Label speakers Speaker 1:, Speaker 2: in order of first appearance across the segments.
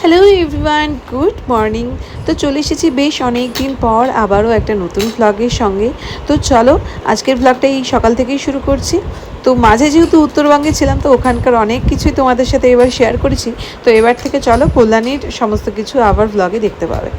Speaker 1: Hello everyone, good morning. তো চলে এসেছি বেশ অনেক দিন পর আবারও একটা নতুন ভ্লগের সঙ্গে। তো চলো আজকের ভ্লগটা এই সকাল থেকেই শুরু করছি। তো মাঝে যেহেতু উত্তরবঙ্গে ছিলাম, তো ওখানকার অনেক কিছুই তোমাদের সাথে এবার শেয়ার করেছি। তো এবার থেকে চলো কল্যাণীর সমস্ত কিছু আবার ভ্লগে দেখতে পাবে।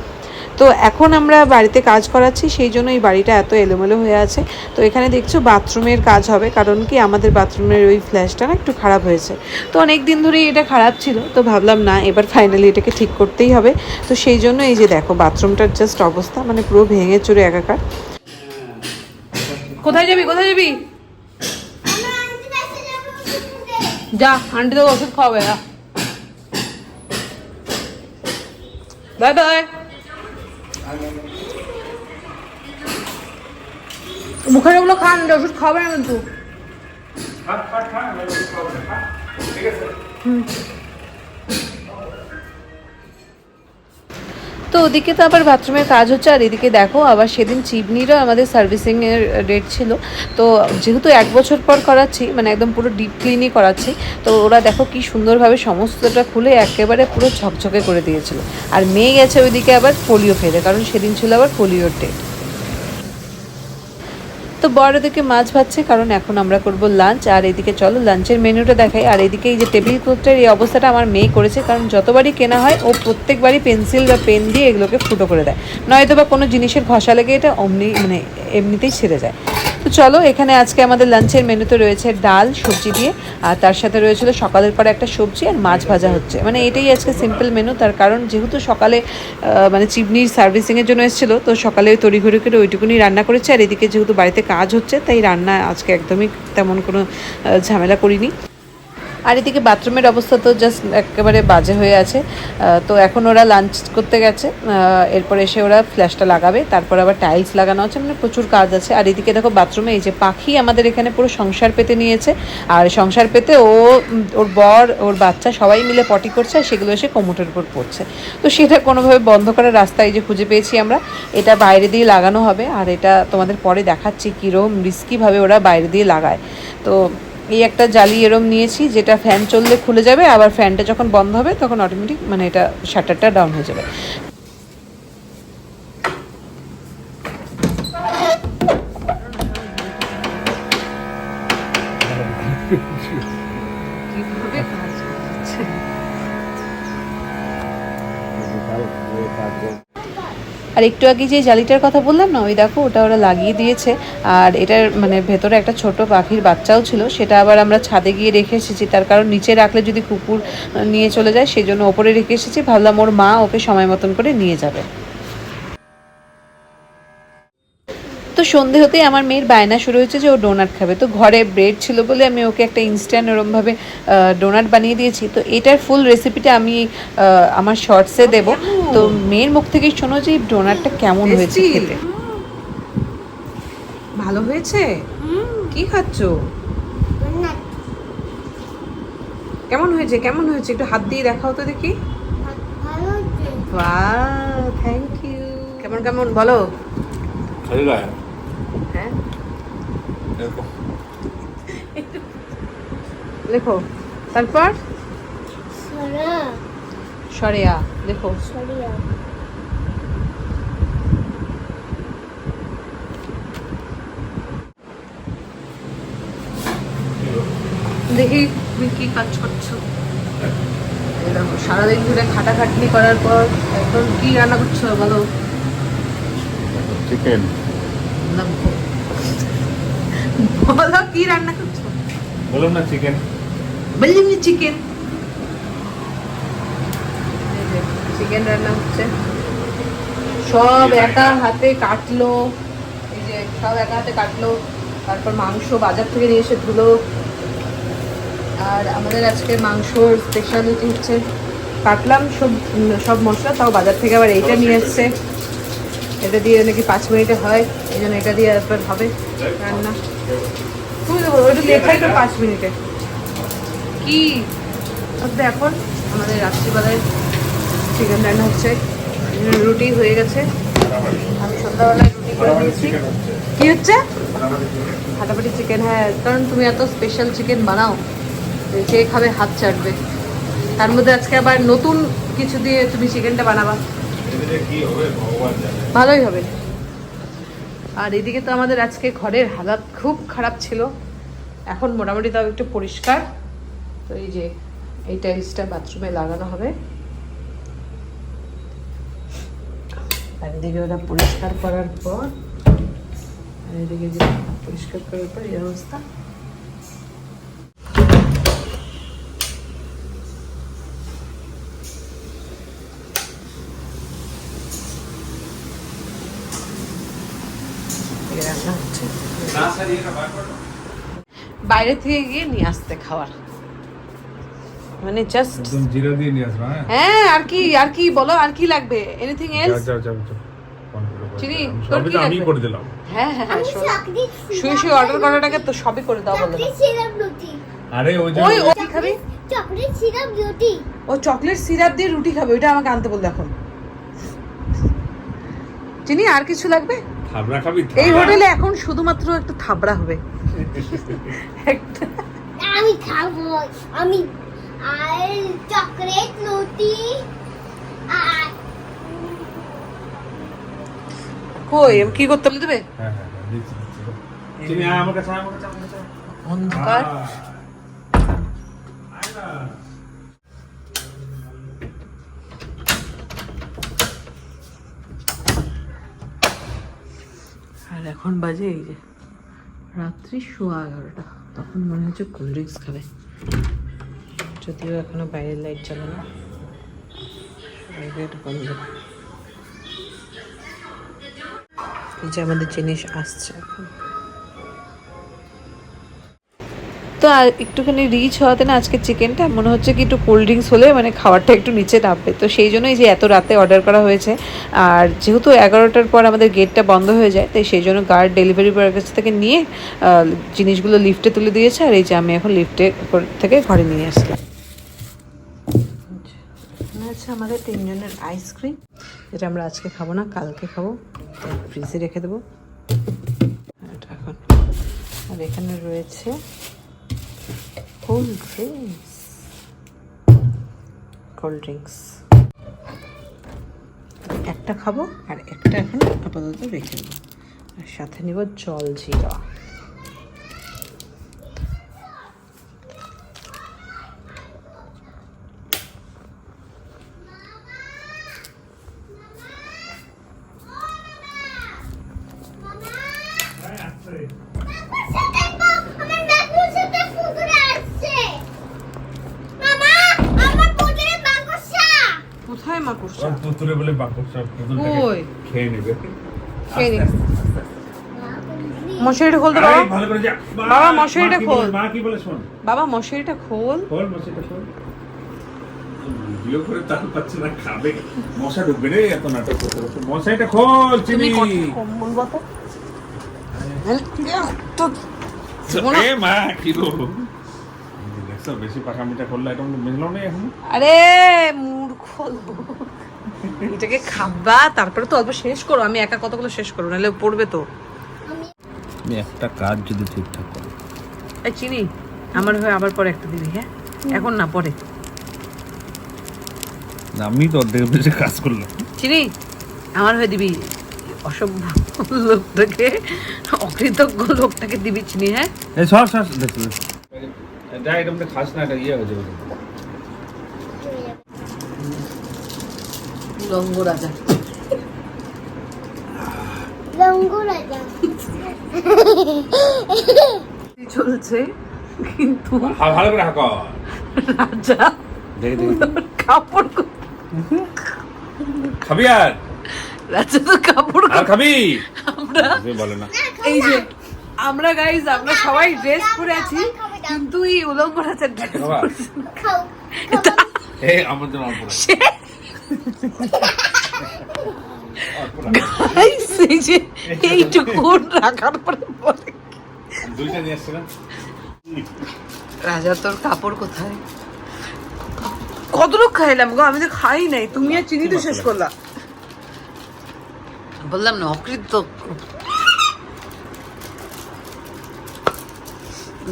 Speaker 1: তো এখন আমরা বাড়িতে কাজ করাচ্ছি, সেই জন্য এই বাড়িটা এত এলোমেলো হয়ে আছে। তো এখানে দেখছো বাথরুমের কাজ হবে, কারণ কি আমাদের বাথরুমের ওই ফ্ল্যাশটা না একটু খারাপ হয়েছে। তো অনেক দিন ধরেই এটা খারাপ ছিল, তো ভাবলাম না এবার ফাইনালি এটাকে ঠিক করতেই হবে। তো সেই জন্য এই যে দেখো বাথরুমটার জাস্ট অবস্থা মানে পুরো ভেঙে চুরে একাকার। কোথায় যাবি কোথায় যাবি? যা আন্টি তো ওষুধ খাওয়াবে। Bye bye. মুখের ওগুলো খান, ওষুধ খাবে না কিন্তু। তো ওদিকে তো আবার বাথরুমের কাজ হচ্ছে, আর এদিকে দেখো আবার সেদিন চিমনিরও আমাদের সার্ভিসিংয়ের ডেট ছিল। তো যেহেতু 1 বছর পর করাচ্ছি, মানে একদম পুরো ডিপ ক্লিনই করাচ্ছি, তো ওরা দেখো কি সুন্দরভাবে সমস্তটা খুলে একেবারে পুরো ঝকঝকে করে দিয়েছিল। আর মেয়ে গেছে ওইদিকে আবার পোলিও ফেলে, কারণ সেদিন ছিল আবার পোলিওর ডেট। তো বড় দিকে মাছ ভাজছে, কারণ এখন আমরা করব লাঞ্চ। আর এদিকে চলো লাঞ্চের মেনুটা দেখাই। আর এদিকে এই যে টেবিল ক্লথটার এই অবস্থাটা আমার মেয়ে করেছে, কারণ যতবারই কেনা হয় ও প্রত্যেকবারই পেন্সিল বা পেন দিয়ে এগুলোকে ফুটো করে দেয়, নয়তো বা কোনো জিনিসের ঘষা লেগে এটা এমনিতেই ছেড়ে যায়। তো চলো এখানে আজকে আমাদের লাঞ্চের মেনুতে রয়েছে ডাল সবজি দিয়ে, আর তার সাথে রয়েছিল সকালের পরে একটা সবজি আর মাছ ভাজা হচ্ছে। মানে এটাই আজকে সিম্পল মেনু, তার কারণ যেহেতু সকালে মানে চিমনির সার্ভিসিংয়ের জন্য এসেছিলো, তো সকালে তড়িঘড়ি করে ওইটুকুনি রান্না করেছে। আর এদিকে যেহেতু বাড়িতে কাজ হচ্ছে, তাই রান্না আজকে একদমই তেমন কোনো ঝামেলা করিনি। আর এদিকে বাথরুমের অবস্থা তো জাস্ট একেবারে বাজে হয়ে আছে। তো এখন ওরা লাঞ্চ করতে গেছে, এরপর এসে ওরা ফ্ল্যাশটা লাগাবে, তারপর আবার টাইলস লাগানো আছে, মানে প্রচুর কাজ আছে। আর এদিকে দেখো বাথরুমে এই যে পাখি আমাদের এখানে পুরো সংসার পেতে নিয়েছে। আর সংসার পেতে ওর বর ওর বাচ্চা সবাই মিলে পটি করছে, আর সেগুলো এসে কোমোটের উপর পড়ছে। তো সেটা কোনোভাবে বন্ধ করার রাস্তা এই যে খুঁজে পেয়েছি আমরা। এটা বাইরে দিয়ে লাগানো হবে, আর এটা তোমাদের পরে দেখাচ্ছি কীরকম রিস্কিভাবে ওরা বাইরে দিয়ে লাগায়। তো এই একটা জালি এরম নিয়েছি, যেটা ফ্যান চললে খুলে যাবে, আবার ফ্যানটা যখন বন্ধ হবে তখন অটোমেটিক মানে এটা শাটারটা ডাউন হয়ে যাবে। আর একটু আগে যে জালিটার কথা বললাম না, ওই দেখো ওটা ওরা লাগিয়ে দিয়েছে। আর এটার মানে ভেতরে একটা ছোট পাখির বাচ্চাও ছিল, সেটা আবার আমরা ছাদে গিয়ে রেখে এসেছি, তার কারণ নিচে রাখলে যদি কুকুর নিয়ে চলে যায়, সেই জন্য ওপরে রেখে এসেছি। ভাবলাম ওর মা ওকে সময় মতন করে নিয়ে যাবে। তো সন্ধে হতেই আমার মেয়ের বায়না শুরু হয়েছে যে ও ডোনাট খাবে। তো ঘরে ব্রেড ছিল বলে আমি ওকে একটা ইনস্ট্যান্ট ওরমভাবে ডোনাট বানিয়ে দিয়েছি। তো এটার ফুল রেসিপিটা আমি আমার শর্টসে দেব। তো মেয়ের মুখ থেকেই শোনো যে ডোনাটটা কেমন হয়েছে খেতে। ভালো হয়েছে? কি খাচ্ছ? কেমন হয়েছে কেমন হয়েছে একটু হাত দিয়ে দেখাও তো দেখি। Wow, thank you. কেমন কেমন বলো। হ্যাঁ লেখো, তারপর সরেয়া লেখো। দেখি তুমি কি কাজ করছো। দেখো সারাদিন ধরে খাটাখাটনি করার পর এখন কি রান্না করছো বলো।
Speaker 2: চিকেন।
Speaker 1: বলো কি রান্না করছো।
Speaker 2: বললাম না চিকেন।
Speaker 1: বললাম না চিকেন। চিকেন রান্না হচ্ছে, সব একা হাতে কাটলো। এই যে সব একা হাতে কাটলো, তারপর মাংস বাজার থেকে নিয়ে এসে ধুলো। আর আমাদের আজকে মাংসর স্পেশালিটি হচ্ছে কাটলাম সব মশলা, তাও বাজার থেকে আবার এইটা নিয়ে এসছে। এটা দিয়ে নাকি 5 মিনিটে হয়, এই জন্য এটা দিয়ে একবার হবে রান্না। তুমি ওইটা লেখাই তো 5 মিনিটে। কি এখন আমাদের রাত্রিবেলায় চিকেন রান্না হচ্ছে, রুটি হয়ে গেছে। আমি সন্ধ্যাবেলায় রুটি করে দিয়েছি। কি হচ্ছে? ফাটাফাটি চিকেন। হ্যাঁ, কারণ তুমি এত স্পেশাল চিকেন বানাও, যে খাবে হাত চাটবে। তার মধ্যে আজকে আবার নতুন কিছু দিয়ে তুমি চিকেনটা বানাবা,
Speaker 2: কি হবে ভগবান জানে।
Speaker 1: ভালোই হবে। আর এদিকে তো আমাদের আজকে ঘরের হালাত খুব খারাপ ছিল, এখন মোটামুটি তাও একটু পরিষ্কার। তো এই যে এই টাইলসটা বাথরুমে লাগানো হবে, আর এদিকে ওটা পরিষ্কার করার পর, আর এদিকে যে পরিষ্কার করার পর এই অবস্থা। রান্না হচ্ছে, বাইরে থেকে গিয়ে নিয়ে আসতে খাওয়ার, মানে জাস্ট
Speaker 2: একদম জিরা দিয়ে নিয়ে আসবা।
Speaker 1: হ্যাঁ আর কি বলো, আর কি লাগবে? Anything else?
Speaker 2: যাও
Speaker 1: চিনি,
Speaker 2: আমি
Speaker 1: তোর কি
Speaker 2: সবই তো আমি
Speaker 1: লাগবে?
Speaker 2: করে দিলাম।
Speaker 1: হ্যাঁ শুয়ে শুয়ে অর্ডার করাটাকে তো সবই করে দাও বলে।
Speaker 2: আরে ওই যে
Speaker 1: ওই কি খাবি?
Speaker 3: চকলেট সিরাপ রুটি।
Speaker 1: ও চকলেট সিরাপ দিয়ে রুটি খাবে, ওইটা আমাকে আনতে বললো এখন। চিনি, আর কিছু লাগবে?
Speaker 2: খাবরা খাবি?
Speaker 1: এই হোটেলে এখন শুধুমাত্র একটা থাবড়া হবে। একটা
Speaker 3: আমি খাবো, আমি আর চকলেট রুটি আর
Speaker 1: কই কি করতে বলে দেবে?
Speaker 2: হ্যাঁ দিচ্ছি। চিনি আয় আমার কাছে,
Speaker 1: অন্ধকার।
Speaker 2: আয় না।
Speaker 1: আর এখন বাজে এই যে রাত্রি 11:15, তখন মনে হচ্ছে কোল্ড ড্রিঙ্কস খাবে, যদিও এখনো বাইরের লাইট জ্বলে না, গেট বন্ধ। এই যে আমাদের জিনিস আসছে এখন। তো আর একটুখানি রিচ হওয়াতে না আজকে চিকেনটা মনে হচ্ছে কি একটু কোল্ড ড্রিঙ্কস হলে মানে খাবারটা একটু নিচে নামবে, তো সেই জন্যই যে এত রাতে অর্ডার করা হয়েছে। আর যেহেতু 11টার পর আমাদের গেটটা বন্ধ হয়ে যায়, তাই সেই জন্য গার্ড ডেলিভারি বয়ের কাছ থেকে নিয়ে জিনিসগুলো লিফটে তুলে দিয়েছে, আর এই যে আমি এখন লিফটে থেকে ঘরে নিয়ে আসলাম। আচ্ছা, আমাদের 3 জনের আইসক্রিম, যেটা আমরা আজকে খাবো না, কালকে খাবো, ফ্রিজে রেখে দেবো এখন। আর এখানে রয়েছে কোল্ড ড্রিঙ্কস একটা খাবো আর একটা এখন আপাতত রেখে দেবো, আর সাথে নিব জল জিরা। কোথায় মাকড়সা?
Speaker 2: তুতুরে বলে বাকসা
Speaker 1: ওই
Speaker 2: খেয়ে নেবে।
Speaker 1: খেয়ে নি। মশারিটা খোল তো বাবা।
Speaker 2: ভালো করে যা।
Speaker 1: বাবা, মশারিটা খোল।
Speaker 2: মা কি বলে শোন।
Speaker 1: বাবা মশারিটা খোল।
Speaker 2: খোল মশারিটা খোল। ভিডিও করে তাল পাচ্ছে না, খাবে। মশা ঢুকবে রে, এত নাটক করতে করতে। মশারিটা খোল চিনি।
Speaker 1: তুমি কম বলবা তো।
Speaker 2: এ মা কি গো। দেখছো বেশি পাকামিটা করলে এটা মেলো নেই এখন।
Speaker 1: আরে মূর্খ লোক। এটাকে খাবা, তারপরে তো অল্প শেষ করো, আমি একা কতগুলো শেষ করবো, নাহলে পড়বে তো।
Speaker 2: আমি একটা কাজ যদি ঠিকঠাক করি।
Speaker 1: এই চিনি, আমার হয়ে আবার পরে একটা দিবি, হ্যাঁ? এখন না, পরে।
Speaker 2: আমি তো অর্ধেক বেশি কাজ করলাম।
Speaker 1: চিনি, আমার হয়ে দিবি। অসভ্য লোকটাকে, অকৃতজ্ঞ লোকটাকে দিবি চিনি, হ্যাঁ?
Speaker 2: এই সর দেখো যা, এটা মধ্যে খাস না, এটা ইয়ে হয়ে যাবে।
Speaker 1: লঙ্গ রাজা।
Speaker 3: রঙ্গরাজা
Speaker 1: চলছে কিন্তু
Speaker 2: ভালো করে হাঁক।
Speaker 1: রাজা
Speaker 2: দেখে
Speaker 1: কাপড়
Speaker 2: খাবি আর
Speaker 1: রাজা তো কাপড়
Speaker 2: আর খাবি
Speaker 1: আমরা
Speaker 2: বলে না।
Speaker 1: এই যে আমরা গাইজ, আমরা সবাই ড্রেস পরে আছি, কিন্তু এই উলঙ্গ রাজার ড্রেস পরছে না।
Speaker 3: খাও
Speaker 2: এই আমার জন্য অল্প রাখ।
Speaker 1: গাইজ এই যে এইটুকু রাখার পরে বলে
Speaker 2: দুইটা নিয়ে আসছে না।
Speaker 1: রাজা তোর কাপড় কোথায়? কতটুক খাইলাম গো, আমি তো খাই নাই, তুমি আর চিনি তো শেষ করলা। বললাম না অকৃতজ্ঞ।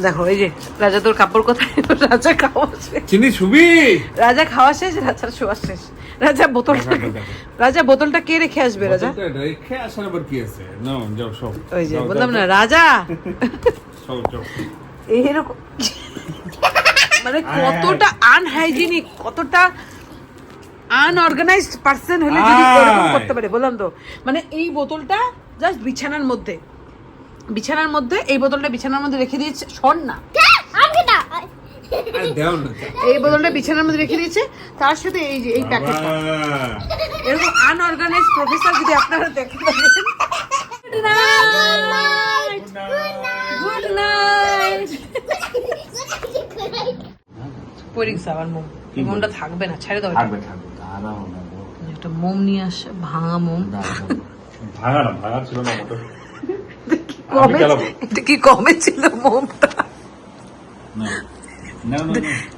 Speaker 1: দেখো এই যে রাজা তোর কাপড় কোথায়? রাজা খাওয়া শেষ,
Speaker 2: চিনি সুবি
Speaker 1: রাজা খাওয়া শেষ, রাজার শোয়া শেষ। রাজা বোতলটা, রাজা বোতলটা কে রেখে আসবে? রাজা
Speaker 2: রেখে আসার আবার কি আছে? নাও যাও সব।
Speaker 1: ওই যে বললাম না রাজা
Speaker 2: সব যাও।
Speaker 1: এরকম মানে কতটা আনহাইজিনিক, কতটা আনঅর্গানাইজড পার্সন হলে যদি এরকম করতে পারে, বললাম তো। মানে এই বোতলটা জাস্ট বিছানার মধ্যে এই বোতলটা বিছানার মধ্যে রেখে দিয়েছে। শোন না,
Speaker 3: আমি না
Speaker 2: দেও না।
Speaker 1: এই বোতলটা বিছানার মধ্যে রেখে দিয়েছে, তার সাথে এই যে এই প্যাকেটটা। এরকম আনঅর্গানাইজড প্রফেসর যদি আপনারা দেখতে পারেন। Good night, good night. পরিক্স আবার মোম, এই মোমটা থাকবে না, ছেড়ে দাও।
Speaker 2: থাকবে থাকবে, দাঁড়াও না গো।
Speaker 1: একটা মোম নিয়ে আসে, ভাঙা মোম।
Speaker 2: ভাঙা ছিল না মোটর।
Speaker 1: এটা কি কমে ছিল মোমটা?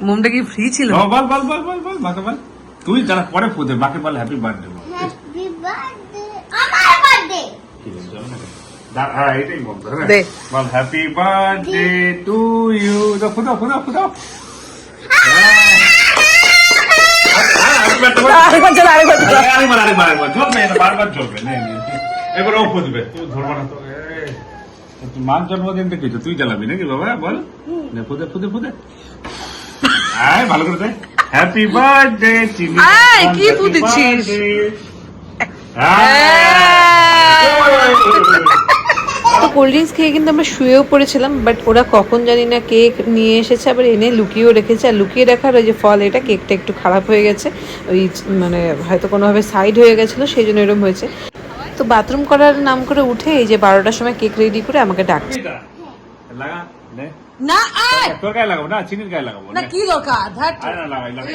Speaker 1: মোমটা কি ফ্রি ছিল?
Speaker 2: বল বল বল বল বল বাকি বল। তুই যারা পরে ফুদে বাকি বল হ্যাপি বার্থডে বল।
Speaker 3: হ্যাপি বার্থডে, আমার বার্থডে।
Speaker 2: হ্যাঁ এটাই বল।
Speaker 1: দে।
Speaker 2: বল হ্যাপি বার্থডে টু ইউ। ফুদো ফুদো ফুদো।
Speaker 1: আরেকবার চলো, আরেকবার চলো।
Speaker 2: আরেকবার জ্বলবে, বারবার জ্বলবে। এবার ও ফুদবে, তুই ধরবো না তো। মান জন্মদিন থেকে তুই জ্বালাবি নাকি বাবা? বল ফুদে ফুদে ফুদে। আয় ভালো করে দে। হ্যাপি বার্থডে চিনি।
Speaker 1: আয় কি ফুদিছিস? তো কোল্ড ড্রিঙ্কস খেয়ে কিন্তু আমরা শুয়েও পড়েছিলাম, বাট ওরা কখন জানি না কেক নিয়ে এসেছে, আবার এনে লুকিয়েও রেখেছে। আর লুকিয়ে রাখার ওই যে ফল, এটা কেকটা একটু খারাপ হয়ে গেছে, ওই মানে হয়তো কোনোভাবে সাইড হয়ে গেছিলো, সেই জন্য এরকম হয়েছে। তো বাথরুম করার নাম করে উঠে এই যে 12টার সময় কেক রেডি করে আমাকে ডাকছে।
Speaker 2: লাগা নে।
Speaker 1: না আয়
Speaker 2: তোর গায়ে লাগাবো না, চিনির গায়ে লাগাবো
Speaker 1: না, কি দরকার? ধ্যাৎ।
Speaker 2: আরে না লাগাই লাগাই।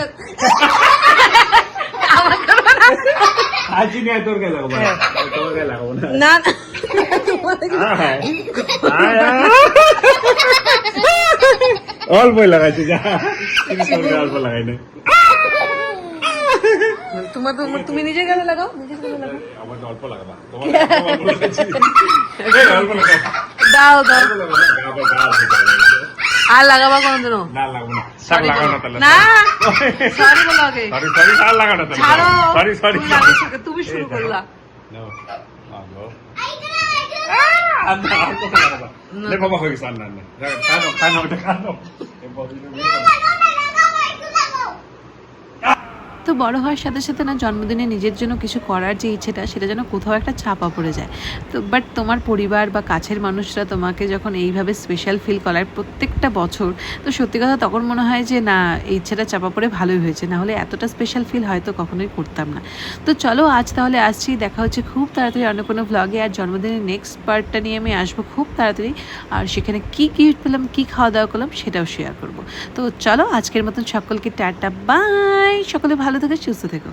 Speaker 2: আজ চিনি তোর গায়ে লাগাবো না, তোর গায়ে লাগাবো না।
Speaker 1: না
Speaker 2: অল্পই লাগাইছি, যা তোর গায়ে অল্প লাগাই না।
Speaker 1: তুমি নিজের গালে লাগাও, নিজের গালে লাগাও।
Speaker 2: আমার অল্প লাগাবা, তোমার অল্প লাগাইছি। অল্প লাগাবা,
Speaker 1: দাও দাও,
Speaker 2: অল্প লাগাবা।
Speaker 1: আর লাগাবা কোনোদিনও
Speaker 2: না লাগাবো না, সব লাগাও না তাহলে।
Speaker 1: না সরি বলো আগে,
Speaker 2: সরি সরি, আর লাগাও না তাহলে।
Speaker 1: ছাড়ো,
Speaker 2: সরি সরি,
Speaker 1: তুমি লাগাইছো, তুমি শুরু করলা।
Speaker 2: বাবা হয়ে গেছে, আর না খানো ওটা খানো।
Speaker 1: তো বড় হওয়ার সাথে সাথে না জন্মদিনে নিজের জন্য কিছু করার যে ইচ্ছেটা, সেটা যেন কোথাও একটা চাপা পড়ে যায়। তো বাট তোমার পরিবার বা কাছের মানুষরা তোমাকে যখন এইভাবে স্পেশাল ফিল করায় প্রত্যেকটা বছর, তো সত্যি কথা তখন মনে হয় যে না, এই ইচ্ছেটা চাপা পড়ে ভালোই হয়েছে, না হলে এতটা স্পেশাল ফিল হয়তো কখনোই করতাম না। তো চলো আজ তাহলে আসছি, দেখা হচ্ছে খুব তাড়াতাড়ি অন্য কোনো ভ্লগে। আর জন্মদিনের নেক্সট পার্টটা নিয়ে আমি আসবো খুব তাড়াতাড়ি, আর সেখানে কি গিফট পেলাম, কী খাওয়া দাওয়া করলাম সেটাও শেয়ার করবো। তো চলো আজকের মতন সকলকে টাটা, বাই। সকলে ভালো থেকে সুস্থ থেকো।